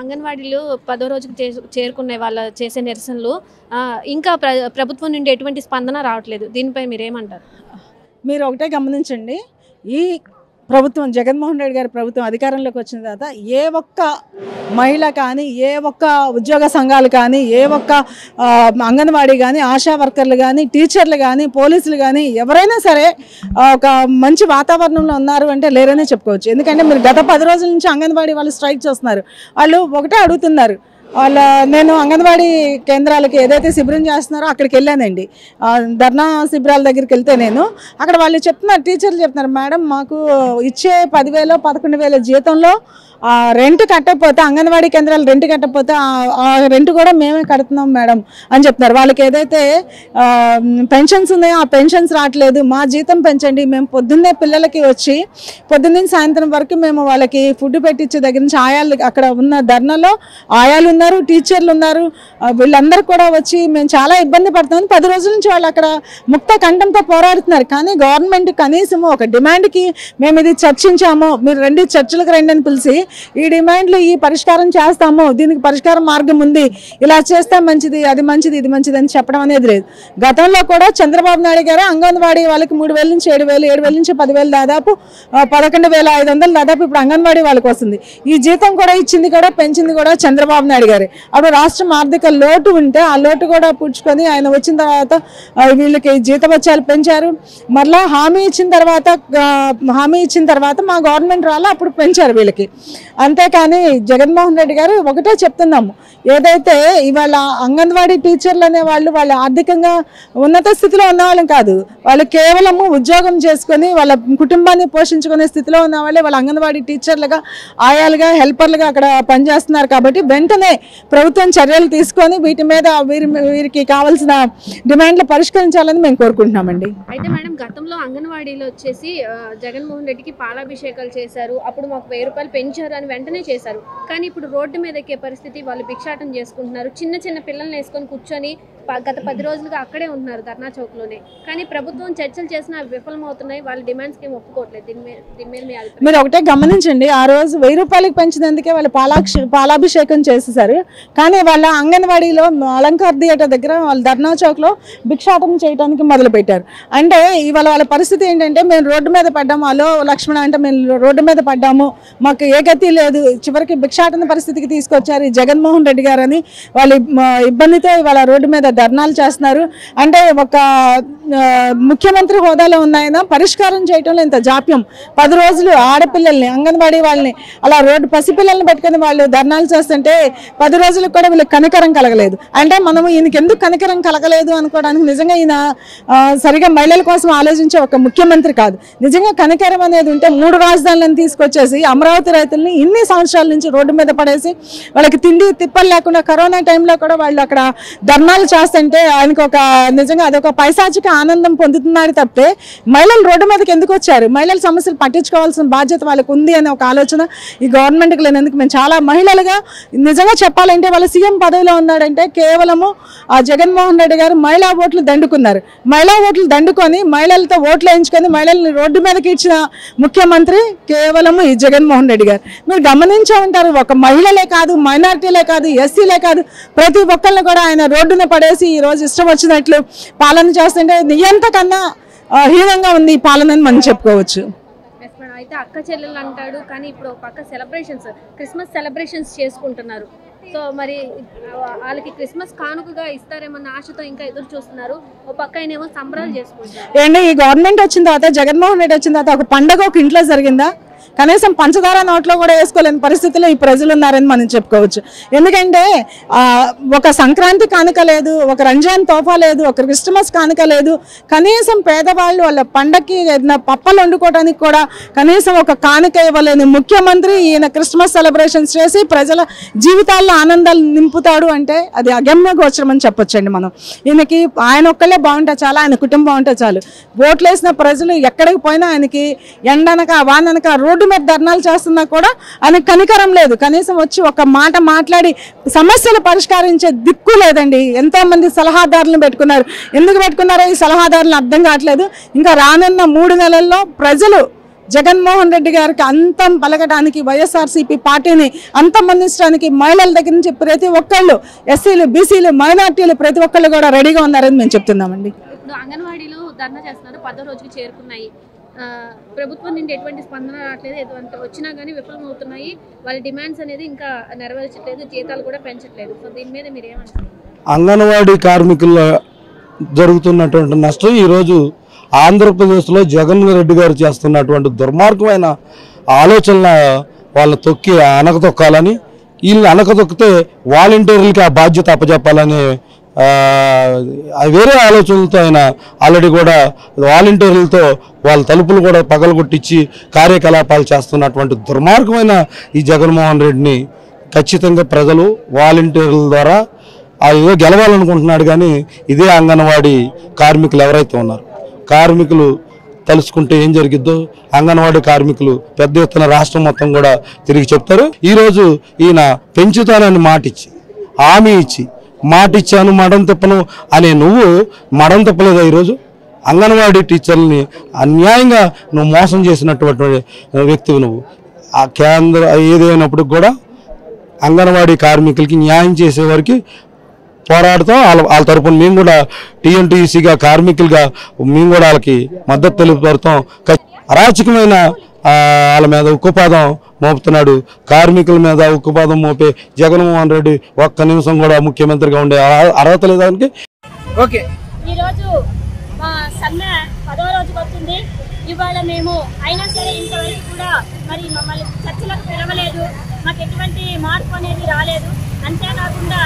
అంగన్వాడీలు 10వ రోజుకి చేరుకునే వాళ్ళ చేసే నిరసనలు ఇంకా ప్రభుత్వం నుండి ఎటువంటి స్పందన రావట్లేదు. దీనిపై మీరేమంటారు? మీరు ఒకటే గమనించండి, ఈ ప్రభుత్వం జగన్మోహన్ రెడ్డి గారి ప్రభుత్వం అధికారంలోకి వచ్చిన తర్వాత ఏ ఒక్క మహిళ కానీ, ఏ ఒక్క ఉద్యోగ సంఘాలు కానీ, ఏ ఒక్క అంగన్వాడీ కానీ, ఆశా వర్కర్లు కానీ, టీచర్లు కానీ, పోలీసులు కానీ ఎవరైనా సరే ఒక మంచి వాతావరణంలో ఉన్నారు అంటే లేరనే చెప్పుకోవచ్చు. ఎందుకంటే మీరు గత 10 రోజుల నుంచి అంగన్వాడీ వాళ్ళు స్ట్రైక్ చేస్తున్నారు. వాళ్ళు ఒకటే అడుగుతున్నారు, నేను అంగన్వాడీ కేంద్రాలకి ఏదైతే శిబిరం చేస్తున్నారో అక్కడికి వెళ్ళానండి. ధర్నా శిబిరాల దగ్గరికి వెళ్తే నేను అక్కడ వాళ్ళు చెప్తున్నారు, టీచర్లు చెప్తున్నారు, మేడం మాకు ఇచ్చే 10,000 11,000 జీతంలో రెంట్ కట్టకపోతే, అంగన్వాడీ కేంద్రాలు రెంట్ కట్టకపోతే ఆ రెంట్ కూడా మేమే కడుతున్నాం మేడం అని చెప్తున్నారు. వాళ్ళకి ఏదైతే పెన్షన్స్ ఉన్నాయో ఆ పెన్షన్స్ రావట్లేదు, మా జీతం పెంచండి, మేము పొద్దున్నే పిల్లలకి వచ్చి పొద్దున్న సాయంత్రం వరకు మేము వాళ్ళకి ఫుడ్ పెట్టించే దగ్గర నుంచి ఆయాలు అక్కడ ఉన్న ధర్నాలో ఆయాలు ఉన్నారు, టీచర్లు ఉన్నారు, వీళ్ళందరూ కూడా వచ్చి మేము చాలా ఇబ్బంది పడుతున్నాం. 10 రోజుల నుంచి వాళ్ళు అక్కడ ముక్త కంఠంతో పోరాడుతున్నారు. కానీ గవర్నమెంట్ కనీసం ఒక డిమాండ్కి మేము ఇది చర్చించాము, మీరు రండి చర్చలకు రండి అని పిలిచి ఈ డిమాండ్లు ఈ పరిష్కారం చేస్తాము, దీనికి పరిష్కారం మార్గం ఉంది, ఇలా చేస్తే మంచిది, అది మంచిది, ఇది మంచిది అని చెప్పడం అనేది లేదు. గతంలో కూడా చంద్రబాబు నాయుడు గారు అంగన్వాడీ వాళ్ళకి 3,000 నుంచి 7,000, 7,000 నుంచి 10,000, దాదాపు 11,500 దాదాపు ఇప్పుడు అంగన్వాడీ వాళ్ళకి వస్తుంది. ఈ జీతం కూడా ఇచ్చింది కూడా పెంచింది కూడా చంద్రబాబు నాయుడు గారే. అప్పుడు రాష్ట్రం ఆర్థిక లోటు ఉంటే ఆ లోటు కూడా పుచ్చుకొని ఆయన వచ్చిన తర్వాత వీళ్ళకి జీతభత్యాలు పెంచారు. మరలా హామీ ఇచ్చిన తర్వాత మా గవర్నమెంట్ రాలా అప్పుడు పెంచారు వీళ్ళకి. అంతేకాని జగన్మోహన్ రెడ్డి గారు ఒకటే చెప్తున్నాము, ఏదైతే ఇవాళ అంగన్వాడీ టీచర్లు అనే వాళ్ళు ఆర్థికంగా ఉన్నత స్థితిలో ఉన్నవాళ్ళం కాదు, వాళ్ళు కేవలము ఉద్యోగం చేసుకొని వాళ్ళ కుటుంబాన్ని పోషించుకునే స్థితిలో ఉన్న వాళ్ళే వాళ్ళ అంగన్వాడీ టీచర్లుగా, ఆయాలుగా, హెల్పర్లుగా అక్కడ పనిచేస్తున్నారు. కాబట్టి వెంటనే ప్రభుత్వం చర్యలు తీసుకొని వీటి మీద వీరికి కావాల్సిన డిమాండ్లు పరిష్కరించాలని మేము కోరుకుంటున్నామండి. అయితే మేడం, గతంలో అంగన్వాడీలో వచ్చేసి జగన్మోహన్ రెడ్డికి పాలాభిషేకాలు చేశారు, అప్పుడు మాకు 1000 రూపాయలు పెంచారు అని వెంటనే చేశారు. కానీ ఇప్పుడు రోడ్డు మీద ఎక్కే పరిస్థితి, వాళ్ళు భిక్షాటం చేసుకుంటున్నారు, చిన్న చిన్న పిల్లల్ని వేసుకొని కూర్చొని గత 10 రోజులుగా అక్కడే ఉంటున్నారు ధర్నా చౌక్లోనే. కానీ ప్రభుత్వం చర్చలు చేసినా విఫలమవుతున్నాయి, వాళ్ళ డిమాండ్స్కి ఏమి ఒప్పుకోవట్లేదు. దీని మీద మీ అభిప్రాయం? మీరు ఒకటే గమనించండి, ఆ రోజు 1000 రూపాయలకి పెంచినందుకే వాళ్ళు పాలాభిషేకం చేసేసారు. కానీ వాళ్ళ అంగన్వాడీలో అలంకార్ థియేటర్ దగ్గర వాళ్ళ ధర్నా చౌక్లో భిక్షాటం చేయడానికి మొదలుపెట్టారు. అంటే ఇవాళ వాళ్ళ పరిస్థితి ఏంటంటే, మేము రోడ్డు మీద పడ్డాము, అలో లక్ష్మణ అంటే మేము రోడ్డు మీద పడ్డాము, మాకు ఏ గతి లేదు, చివరికి భిక్షాటన పరిస్థితికి తీసుకొచ్చారు ఈ జగన్మోహన్ రెడ్డి గారని వాళ్ళు ఇబ్బందితో ఇవాళ రోడ్డు మీద ధర్నాలు చేస్తున్నారు. అంటే ఒక ముఖ్యమంత్రి హోదాలో ఉన్నాయన పరిష్కారం చేయడంలో ఇంత జాప్యం. 10 రోజులు ఆడపిల్లల్ని, అంగన్వాడీ వాళ్ళని అలా పసిపిల్లల్ని పెట్టుకుని వాళ్ళు ధర్నాలు చేస్తుంటే 10 రోజులకు కూడా వీళ్ళకి కనికరం కలగలేదు. అంటే మనము ఈయనకి ఎందుకు కనికరం కలగలేదు అనుకోవడానికి నిజంగా ఈయన సరిగా మహిళల కోసం ఆలోచించే ఒక ముఖ్యమంత్రి కాదు. నిజంగా కనికరం అనేది ఉంటే 3 రాజధానులను తీసుకొచ్చేసి అమరావతి రైతుల్ని ఇన్ని సంవత్సరాల నుంచి రోడ్డు మీద పడేసి వాళ్ళకి తిండి తిప్పలు లేకుండా కరోనా టైంలో కూడా వాళ్ళు అక్కడ ధర్నాలు చేస్తుంటే ఆయనకు ఒక నిజంగా అదొక పైశాచిక ఆనందం పొందుతున్నాడు తప్పితే మహిళలు రోడ్డు మీదకి ఎందుకు వచ్చారు, మహిళల సమస్యలు పట్టించుకోవాల్సిన బాధ్యత వాళ్ళకు ఉంది అనే ఒక ఆలోచన ఈ గవర్నమెంట్కి లేనందుకు మేము చాలా మహిళలుగా నిజంగా చెప్పాలంటే వాళ్ళ సీఎం పదవిలో ఉన్నాడంటే కేవలము ఆ జగన్మోహన్ రెడ్డి గారు మహిళా ఓట్లు దండుకున్నారు. మహిళా ఓట్లు దండుకొని మహిళలతో ఓట్లు వేయించుకొని మహిళల్ని రోడ్డు మీదకి ఇచ్చిన ముఖ్యమంత్రి కేవలము ఈ జగన్మోహన్ రెడ్డి గారు. మీరు గమనించే ఉంటారు, ఒక మహిళలే కాదు, మైనారిటీలే కాదు, ఎస్సీలే కాదు, ప్రతి ఒక్కరిని కూడా ఆయన రోడ్డున పడేసి ఈరోజు ఇష్టం వచ్చినట్లు పాలన చేస్తుంటే ఎంతకన్నా హీనంగా ఉంది ఈ పాలనని మనం చెప్పుకోవచ్చు. అయితే అక్క చెల్లెలు అంటాడు, కానీ ఇప్పుడు ఒక పక్క క్రిస్మస్ సెలబ్రేషన్స్ చేసుకుంటున్నారు. సో మరి వాళ్ళకి క్రిస్మస్ కానుకగా ఇస్తారేమన్న ఆశతో ఇంకా ఎదురు చూస్తున్నారు. ఒక పక్క ఆయనేమో సంబరాలు చేసుకుంటారు. ఏంటి ఈ గవర్నమెంట్ వచ్చిన తర్వాత, జగన్మోహన్ రెడ్డి వచ్చిన తర్వాత ఒక పండగ ఒక ఇంట్లో జరిగిందా? కనీసం పంచదార నోట్లో కూడా వేసుకోలేని పరిస్థితిలో ఈ ప్రజలు ఉన్నారని మనం చెప్పుకోవచ్చు. ఎందుకంటే ఒక సంక్రాంతి కానుక లేదు, ఒక రంజాన్ తోఫా లేదు, ఒక క్రిస్మస్ కానుక లేదు, కనీసం పేదవాళ్ళు వాళ్ళ పండగకి ఏదైనా పప్పలు వండుకోవడానికి కూడా కనీసం ఒక కానుక ఇవ్వలేని ముఖ్యమంత్రి ఈయన క్రిస్మస్ సెలబ్రేషన్స్ చేసి ప్రజల జీవితాల్లో ఆనందాలు నింపుతాడు అంటే అది అగమ్య గోచరం అని చెప్పొచ్చండి. మనం ఈయనకి ఆయన ఒక్కళ్ళే బాగుంటే చాలు, ఆయన కుటుంబం ఉంటే చాలు. ఓట్లు వేసిన ప్రజలు ఎక్కడికి పోయినా ఆయనకి ఎండనక వాననక రోడ్డు మీద ధర్నాలు చేస్తున్నా కూడా ఆయనకు కనికరం లేదు. కనీసం వచ్చి ఒక మాట మాట్లాడి సమస్యలు పరిష్కరించే దిక్కు లేదండి. ఎంతో మంది సలహాదారులను పెట్టుకున్నారు. ఎందుకు పెట్టుకున్నారో ఈ సలహాదారులు అర్థం కావట్లేదు. ఇంకా రానున్న 3 నెలల్లో ప్రజలు జగన్మోహన్ రెడ్డి గారికి అంతం పలకడానికి, వైఎస్ఆర్సీపీ పార్టీని అంతమందించడానికి మహిళల దగ్గర నుంచి ప్రతి ఒక్కళ్ళు, ఎస్సీలు, బీసీలు, మైనార్టీలు ప్రతి ఒక్కళ్ళు కూడా రెడీగా ఉన్నారని మేము చెప్తున్నామండి. ఇప్పుడు అంగన్వాడీలో ధర్నా చేస్తున్నారు, 10వ రోజుకి చేరుకున్నాయి. ప్రభుత్వం నుండి ఎటువంటి స్పందన రావట్లేదు, ఎటువంటి వచ్చినా కానీ విఫలమవుతున్నాయి. వాళ్ళ డిమాండ్స్ అనేది ఇంకా నెరవేర్చట్లేదు, జీతాలు కూడా పెంచట్లేదు. సో దీని మీద మీరు ఏమంటారు? అంగన్వాడీ కార్మికుల జరుగుతున్నటువంటి నష్టం ఈరోజు ఆంధ్రప్రదేశ్లో జగన్ రెడ్డి గారు చేస్తున్నటువంటి దుర్మార్గమైన ఆలోచనల వాళ్ళ తొక్కి అనకతొక్కాలని, వీళ్ళు అనకతొక్కితే వాలంటీర్లకి ఆ బాధ్యత అప్పచెప్పాలని వేరే ఆలోచనలతో ఆయన ఆల్రెడీ కూడా వాలంటీర్లతో వాళ్ళ తలుపులు కూడా పగలగొట్టించి కార్యకలాపాలు చేస్తున్నటువంటి దుర్మార్గమైన ఈ జగన్మోహన్ రెడ్డిని ఖచ్చితంగా ప్రజలు వాలంటీర్ల ద్వారా ఏదో గెలవాలనుకుంటున్నాడు. కానీ ఇదే అంగన్వాడీ కార్మికులు ఎవరైతే ఉన్నారు, కార్మికులు తెలుసుకుంటే ఏం జరిగిద్దో అంగన్వాడీ కార్మికులు పెద్ద ఎత్తున రాష్ట్రం మొత్తం కూడా తిరిగి చెప్తారు. ఈరోజు ఈయన పెంచుతానని మాటిచ్చి, హామీ ఇచ్చి, మాటిచ్చాను మడం తిప్పను అనే నువ్వు మడం తిప్పలేదా? ఈరోజు అంగన్వాడీ టీచర్లని అన్యాయంగా నువ్వు మోసం చేసినటువంటి వ్యక్తివి నువ్వు. ఆ కేంద్ర ఏదైనప్పుడు కూడా అంగన్వాడీ కార్మికులకి న్యాయం చేసేవారికి పోరాడుతాం. వాళ్ళ తరపున మేము కూడా టీఎన్టీసీగా కార్మికులుగా మేము కూడా వాళ్ళకి మద్దతు తెలుపుతాం. అరాచకమైన వాళ్ళ మీద ఉక్కుపాదం మోపుతున్నాడు. కార్మికుల మీద ఉక్కుపాదం మోపే జగన్మోహన్ రెడ్డి ఒక్క నిమిషం కూడా ముఖ్యమంత్రిగా ఉండే అర్హత లేదానికి. ఓకే, ఈరోజు మా సమ్మె 10వ రోజుకి వస్తుంది. ఇవాళ మేము అయినా సరే ఇంతవరకు కూడా మరి మమ్మల్ని చర్చలకు పిలవలేదు, మాకు ఎటువంటి మార్పు అనేది రాలేదు. అంతేకాకుండా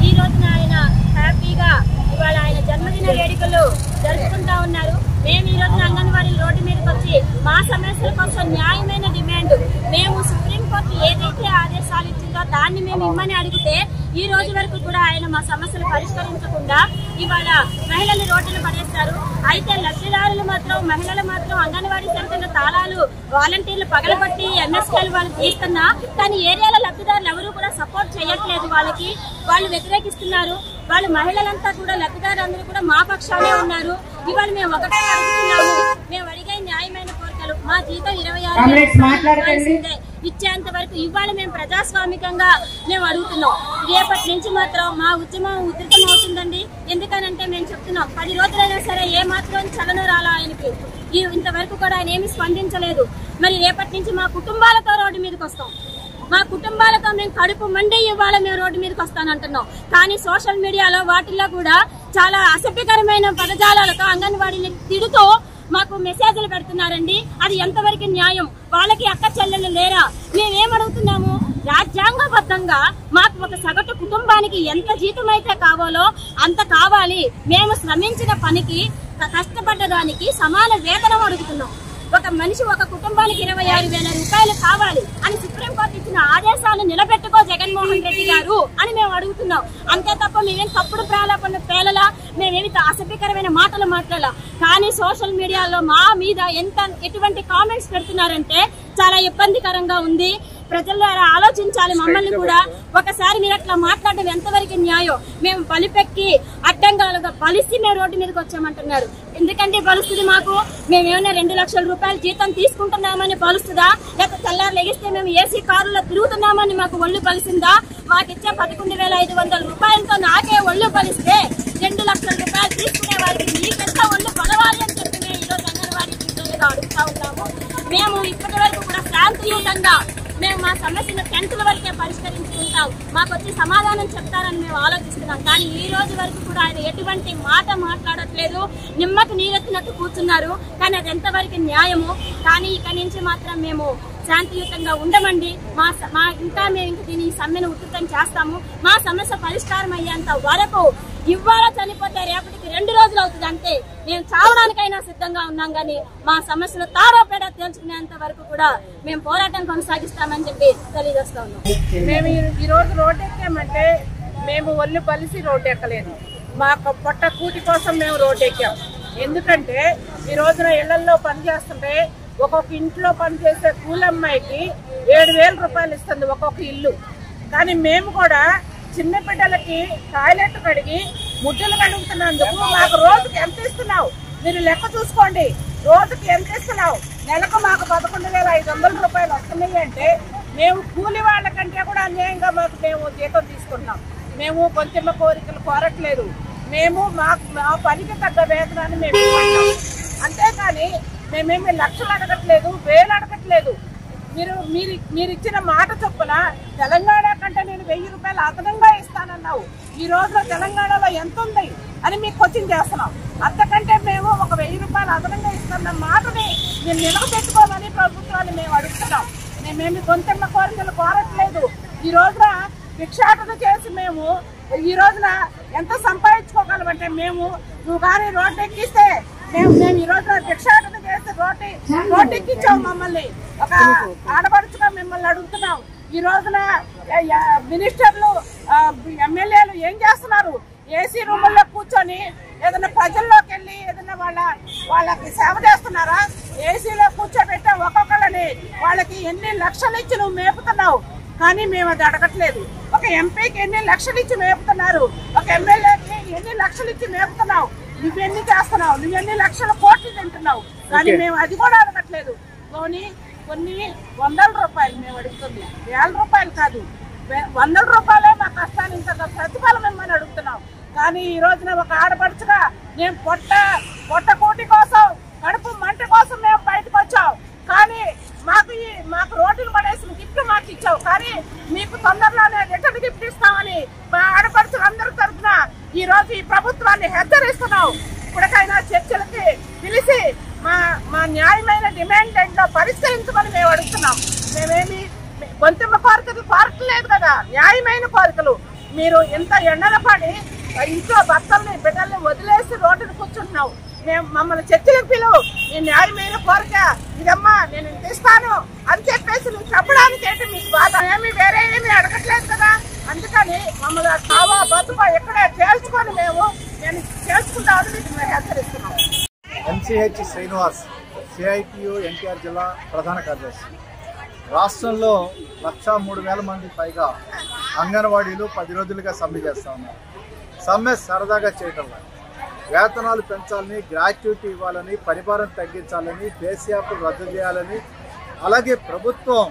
ఈ రోజున ఆయన హ్యాపీగా ఇవాళ ఆయన జన్మదిన వేడుకలు జరుపుకుంటా ఉన్నారు. మేము ఈ రోజున అంగన్వాడీ రోడ్డు మీదకి వచ్చి మా సమస్యల కోసం న్యాయమైన డిమాండ్, మేము సుప్రీంకోర్టు ఏదైతే ఆదేశాలు ఇచ్చిందో దాన్ని మేము ఇమ్మని అడిగితే ఈ రోజు వరకు కూడా ఆయన మా సమస్యలు పరిష్కరించకుండా ఇవాళ మహిళలు రోడ్డును పడేస్తారు. అయితే లబ్ధిదారులు మాత్రం, మహిళలు మాత్రం అంగన్వాడీ సెంటర్ల తాళాలు వాలంటీర్లు పగలగొట్టి ఎంఎస్కేలు వాళ్ళు తీస్తున్నా కానీ ఏరియాల లబ్ధిదారులు ఎవరు కూడా సపోర్ట్ చేయట్లేదు. వాళ్ళకి వాళ్ళు వ్యతిరేకిస్తున్నారు. వాళ్ళు మహిళలంతా కూడా లబ్ధిదారులందరూ కూడా మా పక్షానే ఉన్నారు. ఇవాళ మేము ఒకటే అడుగుతున్నాము, మేము అడిగే న్యాయమైన కోరికలు, మా జీతం 26,000 ఇచ్చేంత వరకు ఇవాళ మేము ప్రజాస్వామికంగా మేము అడుగుతున్నాం. రేపటి నుంచి మాత్రం మా ఉద్యమం ఉధృతం అవుతుందండి. ఎందుకనంటే మేము చెప్తున్నాం 10 రోజులైనా సరే ఏ మాత్రం చలనం రాలా ఆయనకి. ఇంతవరకు కూడా ఆయన ఏమి స్పందించలేదు. మరి రేపటి నుంచి మా కుటుంబాలతో రోడ్డు మీదకి వస్తాం. మా కుటుంబాలతో మేము కడుపు మండి ఇవాళ మేము రోడ్డు మీదకి వస్తానంటున్నాం. కానీ సోషల్ మీడియాలో వాటిల్లో కూడా చాలా అసభ్యకరమైన పదజాలాలతో అంగన్వాడీని తిడుతూ మాకు మెసేజ్లు పెడుతున్నారండి. అది ఎంతవరకు న్యాయం? వాళ్ళకి అక్క చెల్లెలు లేరా? మేమేమడుగుతున్నాము, రాజ్యాంగబద్ధంగా మాకు ఒక సగటు కుటుంబానికి ఎంత జీతం అయితే కావాలో అంత కావాలి. మేము శ్రమించిన పనికి, కష్టపడ్డ దానికి సమాన వేతనం అడుగుతున్నాం. ఒక మనిషి, ఒక కుటుంబానికి 26,000 రూపాయలు కావాలి అని సుప్రీంకోర్టు ఇచ్చిన ఆదేశాలను నిలబెట్టుకో జగన్మోహన్ రెడ్డి గారు అని మేము అడుగుతున్నాం. అంతే తప్ప మేమేం తప్పుడు ప్రాలాపన పేలలా, మేమేమి అసభ్యకరమైన మాటలు మాట్లాడాలా. కానీ సోషల్ మీడియాలో మా మీద ఎటువంటి కామెంట్స్ పెడుతున్నారంటే చాలా ఇబ్బందికరంగా ఉంది. ప్రజలు ఆలోచించాలి మమ్మల్ని కూడా. ఒకసారి మీరు అట్లా మాట్లాడడం ఎంతవరకు న్యాయం? మేము బలిపెక్కి అడ్డంగాలుగా బలిసి మేము రోడ్డు మీదకి వచ్చామంటున్నారు. ఎందుకంటే బలుస్తుంది మాకు? మేమేమైనా 2 లక్షల రూపాయలు జీతం తీసుకుంటున్నామని బలుస్తుందా? లేకపోతే తెల్లారు లెగిస్తే మేము ఏసీ కారులో తిరుగుతున్నామని మాకు ఒళ్ళు బలిసిందా? మాకిచ్చే 11,500 రూపాయలతో నాకే ఒళ్ళు బలిస్తే 2 లక్షల రూపాయలు తీసుకునే వారికి మీకెంత ఒళ్ళు కొలవాలి అని చెప్పి మేము ఈరోజు అంగన్వాడీ టీచర్లుగా అడుగుతా ఉన్నాము. మేము ఇప్పటి వరకు కూడా శాంతియుతంగా మేము మా సమస్యను టెంట్ల వరకే పరిష్కరించుకుంటాం, మాకు వచ్చి సమాధానం చెప్తారని మేము ఆలోచిస్తున్నాం. కానీ ఈ రోజు వరకు కూడా ఆయన ఎటువంటి మాట మాట్లాడట్లేదు. నిమ్మకు నీరెత్తినట్టు కూర్చున్నారు. కానీ అది ఎంతవరకు న్యాయము? కానీ ఇక్కడి నుంచి మాత్రం మేము శాంతియుతంగా ఉండమండి. మేము దీని సమ్మెను ఉధృతం చేస్తాము. మా సమస్య పరిష్కారం అయ్యేంత వరకు ఇవాళ చనిపోతే రేపటికి 2 రోజులు అవుతుంది అంతే. మేము చావడానికైనా సిద్ధంగా ఉన్నాం. కానీ మా సమస్యలు తారోపేడ తేల్చుకునేంత వరకు కూడా మేము పోరాటం కొనసాగిస్తామని చెప్పి తెలియజేస్తా ఉన్నాం. మేము ఈ రోజు రోడ్డు ఎక్కామంటే మేము ఒళ్ళు బలిసి రోడ్డు ఎక్కలేదు. మా పొట్ట కూటి కోసం మేము రోడ్డు ఎక్కాం. ఎందుకంటే ఈ రోజున ఇళ్లలో పనిచేస్తుంటే ఒక్కొక్క ఇంట్లో పనిచేసే కూలమ్మాయికి 7,000 రూపాయలు ఇస్తుంది ఒక్కొక్క ఇల్లు. కానీ మేము కూడా చిన్న బిడ్డలకి టాయిలెట్ కడిగి ముద్దలు కడుగుతున్నందుకు మాకు రోజుకి ఎంత ఇస్తున్నావు మీరు లెక్క చూసుకోండి. రోజుకి ఎంత ఇస్తున్నావు? అడుగుతున్నాం. నెలకు మాకు 11,500 రూపాయలు వస్తున్నాయి అంటే మేము కూలి వాళ్ళకంటే కూడా అన్యాయంగా మేము జీతం తీసుకుంటున్నాం. మేము కొంచెం కోరికలు కోరట్లేదు. మేము మా పనికి తగ్గ వేతనాన్ని మేము ఇవ్వట్లేదు. అంతేకాని మేమేమి లక్షలు అడగట్లేదు, వేలు అడగట్లేదు. మీరు ఇచ్చిన మాట చొప్పున తెలంగాణ కంటే నేను 1000 రూపాయలు అదనంగా ఇస్తానన్నావు. ఈ రోజున తెలంగాణలో ఎంత ఉంది అని మీకు కోచింగ్ చేస్తున్నాం. అంతకంటే మేము ఒక 1000 రూపాయలు అదనంగా ఇస్తున్న మాటని మీరు నిలబెట్టుకోమని ప్రభుత్వాన్ని మేము అడుగుతున్నాం. మేమేమి కొంచెం కోరికలు కోరట్లేదు. ఈ రోజున భిక్షాటన చేసి మేము ఈ రోజున ఎంత సంపాదించుకోగలమంటే నువ్వు కానీ రోడ్డు ఎక్కిస్తే మేము ఈ రోజున భిక్షాటన చేసి రోడ్డు ఎక్కించావు మమ్మల్ని. ఒక ఆడపడుచుగా మిమ్మల్ని అడుగుతున్నాం. ఈ రోజున మినిస్టర్లు ఎమ్మెల్యేలు ఏం చేస్తున్నారు? ఏసీ రూముల్లో కూర్చొని ఏదైనా ప్రజల్లోకి వెళ్ళి ఏదైనా వాళ్ళకి సేవ చేస్తున్నారా? ఏసీలో కూర్చోబెట్టే ఒక్కొక్కళ్ళని వాళ్ళకి ఎన్ని లక్షలు ఇచ్చి నువ్వు మేపుతున్నావు. కానీ మేము అది అడగట్లేదు. ఒక ఎంపీకి ఎన్ని లక్షలు ఇచ్చి మేపుతున్నారు, ఒక ఎమ్మెల్యేకి ఎన్ని లక్షలు ఇచ్చి మేపుతున్నావు. నువ్వెన్ని చేస్తున్నావు, నువ్వెన్ని లక్షల కోట్లు తింటున్నావు. కానీ మేము అది కూడా అడగట్లేదు. కొన్ని 100 రూపాయలు మేము అడుగుతుంది, 1000 రూపాయలు కాదు, 100 రూపాయలే మా కష్టాన్ని ఇంత ప్రతిఫలం ఇమ్మని అడుగుతున్నాం. కానీ ఈ రోజున ఒక ఆడపడుచుగా మేము పొట్ట కోటి కోసం, కడుపు మంట కోసం మేము బయటకు వచ్చాం. కానీ మాకు రోడ్లు పడేసిన గిఫ్ట్ మాకు ఇచ్చావు. కానీ మీకు తొందరలోనే రిటర్న్ గిఫ్ట్ ఇస్తామని మా ఆడపడుచులందరి తరఫున ఈ రోజు ఈ ప్రభుత్వాన్ని హెచ్చరిస్తున్నాం. ఇప్పటికైనా చర్చలకి పిలిచి మా న్యాయమైన డిమాండ్ ఏంటో పరిష్కరించమని మేము అడుగుతున్నాం. మేమేమి గొంతెమ్మ కోరికలు కోరట్లేదు కదా, న్యాయమైన కోరికలు. మీరు ఇంత ఎండల పడి ఇంట్లో భర్తల్ని బిడ్డల్ని వదిలేసి రోడ్డును కూర్చుంటున్నావు. మమ్మల్ని చర్చలకు పిలువు. ఈ న్యాయమైన కోరిక ఇదమ్మా, నేను ఇంత ఇస్తాను అని చెప్పేసి నువ్వు చెప్పడానికి ఏంటి మీకు బాధ? వేరే ఏమి అడగట్లేదు కదా. అందుకని మమ్మల్ని కావా బతుకో ఎక్కడే తేల్చుకొని నేను తేల్చుకుంటామని మీకు మేము హెచ్చరిస్తున్నాం. MCH శ్రీనివాస్, CITU NTR జిల్లా ప్రధాన కార్యదర్శి. రాష్ట్రంలో 103,000 మంది పైగా అంగన్వాడీలు 10 రోజులుగా సమ్మె చేస్తూ ఉన్నారు. సమ్మె సరదాగా చేయటం లేదు. వేతనాలు పెంచాలని, గ్రాట్యుటీ ఇవ్వాలని, పరిభారం తగ్గించాలని, దేశీయాప్లు రద్దు చేయాలని, అలాగే ప్రభుత్వం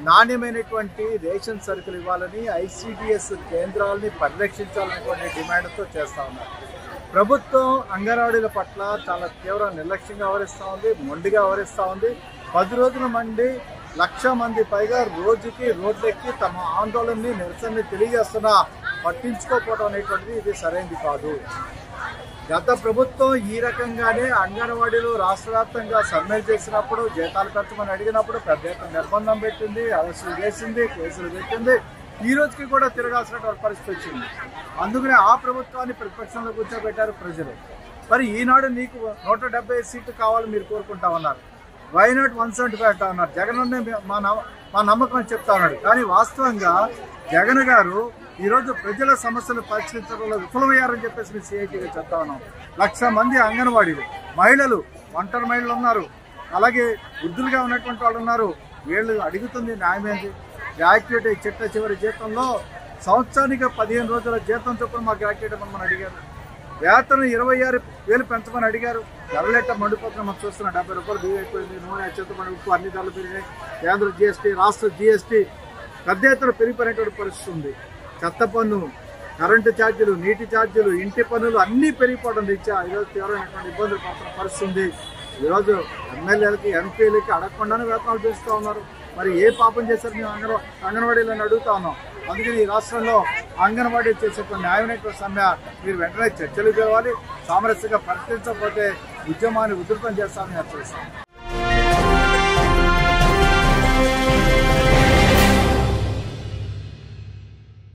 నాణ్యమైనటువంటి రేషన్ సరుకులు ఇవ్వాలని, ICDS కేంద్రాలని పరిరక్షించాలనేటువంటి డిమాండ్తో చేస్తూ ఉన్నారు. ప్రభుత్వం అంగన్వాడీల పట్ల చాలా తీవ్ర నిర్లక్ష్యంగా వ్యవహరిస్తూ ఉంది, మొండిగా వ్యవహరిస్తూ ఉంది. 10 రోజుల మంది 1,00,000 మంది పైగా రోజుకి రోడ్లెక్కి తమ ఆందోళనని, నిరసనని తెలియజేస్తున్నా పట్టించుకోకపోవడం అనేటువంటిది ఇది సరైనది కాదు. గత ప్రభుత్వం ఈ రకంగానే అంగన్వాడీలు రాష్ట్ర వ్యాప్తంగా సమ్మెలు చేసినప్పుడు, జీతాలు పెంచమని అడిగినప్పుడు పెద్ద ఎత్తున నిర్బంధం పెట్టింది, అరెస్టులు చేసింది, కేసులు పెట్టింది. ఈ రోజుకి కూడా తిరగాల్సినటువంటి పరిస్థితి వచ్చింది. అందుకనే ఆ ప్రభుత్వాన్ని ప్రతిపక్షంలో కూర్చోబెట్టారు ప్రజలు. మరి ఈనాడు నీకు 170 సీట్లు కావాలని మీరు కోరుకుంటా ఉన్నారు. వై నాట్ 175 అంటా ఉన్నారు. జగన్ మా నమ్మకం అని చెప్తా ఉన్నాడు. కానీ వాస్తవంగా జగన్ గారు ఈరోజు ప్రజల సమస్యలు పరిష్కరించడంలో విఫలమయ్యారని చెప్పేసి మేము CITగా చెప్తా ఉన్నాం. 1,00,000 మంది అంగన్వాడీలు, మహిళలు, ఒంటరి మహిళలు ఉన్నారు, అలాగే వృద్ధులుగా ఉన్నటువంటి వాళ్ళు ఉన్నారు. వీళ్ళు అడుగుతుంది న్యాయమేంది? గ్రాట్యుటీ చిట్ట చివరి జీతంలో సంవత్సరానికి 15 రోజుల జీతం చొప్పున మా గ్రాట్యుటీ మనం అడిగారు. వేతనం 26,000 పెంచమని అడిగారు. ధరలేట మండిపోతున్నా మనం చూస్తున్నాం. 70 రూపాయలు బియ్యం అయిపోయింది, నూనె, చింతపండు, ఉప్పు అన్ని ధరలు పెరిగినాయి. కేంద్ర GST, రాష్ట్ర GST పెద్ద ఎత్తున పెరిగిపోయినటువంటి పరిస్థితి ఉంది. చెత్త పన్ను, కరెంటు ఛార్జీలు, నీటి ఛార్జీలు, ఇంటి పన్నులు అన్నీ పెరిగిపోవడం రీత్యా ఈరోజు తీవ్రమైనటువంటి ఇబ్బందులు పడుతున్న పరిస్థితి ఉంది. ఈరోజు ఎమ్మెల్యేలకి, ఎంపీలకి అడగకుండానే వేతనాలు పెంచుతూ ఉన్నారు. మరి ఏ పాపం చేశారు మేము అంగన్వాడీలను అడుగుతా ఉన్నాం. అందుకని ఈ రాష్ట్రంలో అంగన్వాడీ చేసేటువంటి న్యాయమైనటువంటి సమ్మె మీరు వెంటనే చర్చలు పిలవాలి. సామరస్యంగా పరిష్కరించకపోతే ఉద్యమాన్ని ఉధృతం చేస్తామని హెచ్చరిస్తాం.